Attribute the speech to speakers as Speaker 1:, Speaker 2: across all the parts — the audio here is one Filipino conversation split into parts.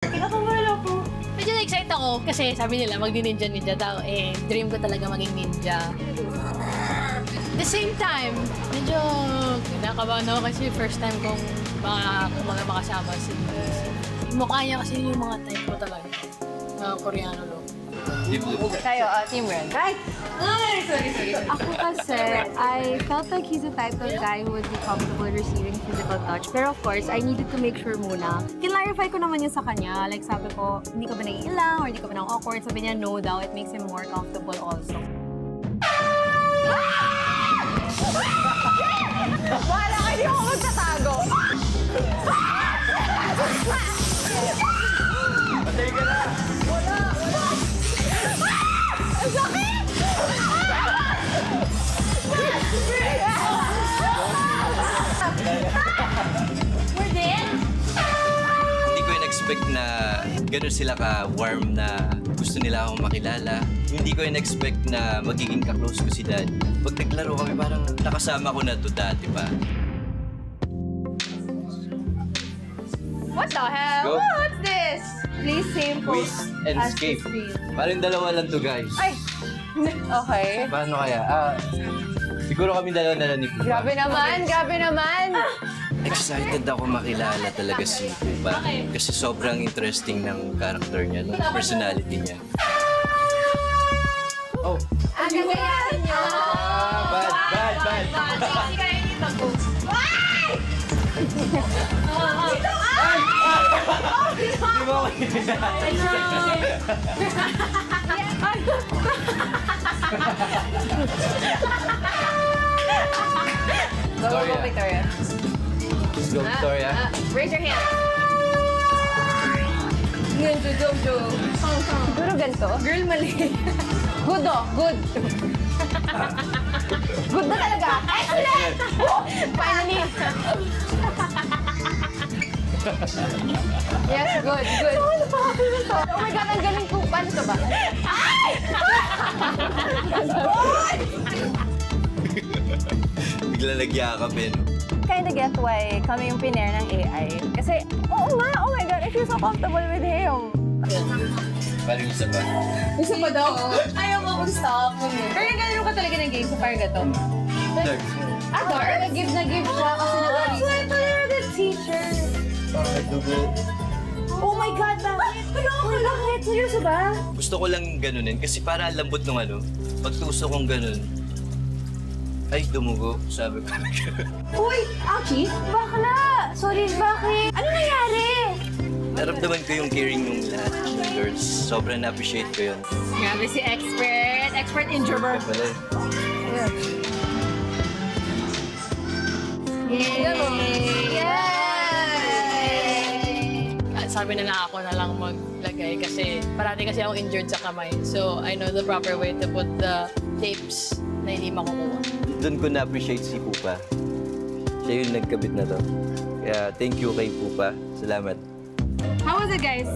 Speaker 1: Kinakabahan ako. Medyo na-excite ako kasi sabi nila magdi-ninja daw. Eh, dream ko talaga maging ninja. At the same time, medyo kinakabahan ako kasi first time kong makasama si mukha niya kasi yung mga type ko talaga. Koreano look.
Speaker 2: Tayo, Team Red. Right! Sorry.
Speaker 3: Ako kasi, I felt like he's the type of guy who would be comfortable receiving physical touch. Pero of course, I needed to make sure muna. Kinlarify ko naman yun sa kanya. Like sabi ko, hindi ka ba naiilang or hindi ka ba nang awkward? Sabi niya, no daw. It makes him more comfortable also.
Speaker 2: Wala ka, hindi ako magtatago.
Speaker 4: Patay ka na!
Speaker 2: Wala! Ang sakit!
Speaker 1: We're dead?
Speaker 5: Hindi ko in-expect na gano'n sila ka-warm na gusto nila akong makilala. Hindi ko in-expect na magiging ka-close ko si Dad. Pag naglaro kami, parang nakasama ko na to dati pa.
Speaker 2: What the hell?
Speaker 5: Go.
Speaker 2: What's this? Please same pose
Speaker 5: Twist and
Speaker 2: as
Speaker 5: escape.
Speaker 2: the screen.
Speaker 5: Parang dalawa lang to, guys.
Speaker 2: Ay! Okay.
Speaker 5: Paano kaya? Siguro kami dalawa na lang ni Pupa.
Speaker 2: Grabe naman!
Speaker 5: Excited ako makilala talaga si Pupa. Kasi sobrang interesting ng character niya, ng personality niya. Oh!
Speaker 2: Ang gagayahin niyo!
Speaker 5: Bad!
Speaker 2: Hindi kayo dito po.
Speaker 5: Di ba ako
Speaker 2: Go, Victoria.
Speaker 5: Let's go, Victoria.
Speaker 2: Raise your hand. Siguro ganito. Girl, mali. Good oh, good. Good na talaga. Excellent! Finally. Yes, good. Oh my God, ang galing po. Paano ito ba? Ay!
Speaker 5: Bigla nagyakapin.
Speaker 2: Kinda get why kami yung pinair ng AI. Kasi, oo nga, oh my God, I feel so comfortable with him.
Speaker 5: Parang isa pa.
Speaker 2: Isa pa daw? Ayaw mo kung stop. Pero naglalaro ka talaga ng game sa parang gato?
Speaker 5: Dark.
Speaker 2: Dark? Nag-give siya kasi nag-reason. Oh, I the teacher.
Speaker 5: Dugo.
Speaker 2: Oh my God, bakit? Bakit? Seryoso ba?
Speaker 5: Gusto ko lang ganunin kasi para lambot nung ano. Pagtuso kong ganun, ay, dumugo. Sabi ko.
Speaker 2: Uy, Aki, bakla! Sorry, bakit? Ano nangyari?
Speaker 5: Naramdaman ko yung caring nung lahat ng girls. Sobrang na-appreciate ko yun.
Speaker 1: Grabe si expert. Expert introvert.
Speaker 5: Pala eh.
Speaker 1: Sabi na lang ako na lang maglagay kasi parati kasi ako injured sa kamay. So, I know the proper way to put the tapes na hindi makukuha.
Speaker 5: Doon ko na-appreciate si Pupa. Siya yung nagkabit na to. Kaya thank you kay Pupa. Salamat.
Speaker 3: How was it, guys?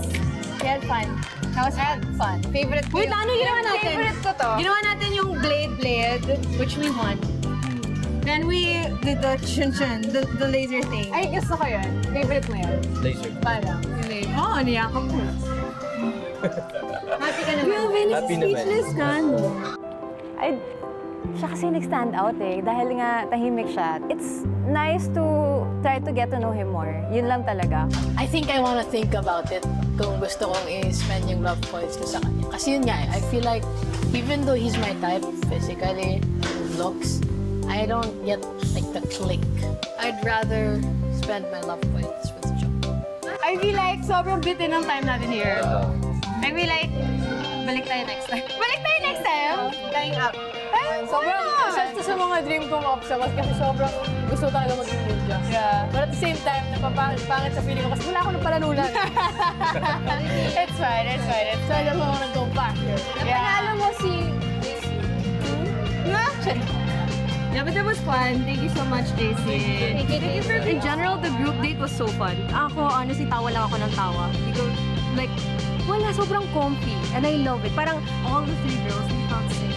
Speaker 2: We had fun. That was fun. Favorite ko.
Speaker 3: Wait, ano ginawa natin?
Speaker 2: Favorite ko to.
Speaker 3: Ginawa natin yung blade, which we won. Then we did the chun-chun, the laser thing.
Speaker 2: Ay, gusto ko yun. Favorite mo yun.
Speaker 5: Laser.
Speaker 2: Parang.
Speaker 3: Oo, niyakap ko.
Speaker 2: Happy ka naman.
Speaker 3: Grabe,
Speaker 5: Happy naman.
Speaker 3: speechless ka, no?
Speaker 2: Siya kasi nag-stand out eh. Dahil nga tahimik siya. It's nice to try to get to know him more. Yun lang talaga.
Speaker 1: I think I wanna think about it kung gusto kong i-spend yung love points ko sa kanya. Kasi yun nga, I feel like even though he's my type physically, looks, I don't get like the click. I'd rather spend my love points with John.
Speaker 3: I feel like sobrang bitin ng time natin here. I feel like, balik tayo next time. Balik tayo next time? Tying up.
Speaker 1: Sobrang, isa sa mga dream kong obstacles kasi sobrang gusto talaga maging ninja.
Speaker 3: Yeah.
Speaker 1: But at the same time, napapangit sa feeling ko kasi wala ako ng palanulan.
Speaker 3: It's fine.
Speaker 1: So I don't wanna go back here.
Speaker 3: Panalo mo si... Yeah, but that was fun. Thank you so much, JC.
Speaker 2: Thank you for
Speaker 3: In general, the group date was so fun. Ako, honestly, tawa lang ako ng tawa. Because, like, wala, sobrang comfy. And I love it. Parang all the three girls, we felt safe.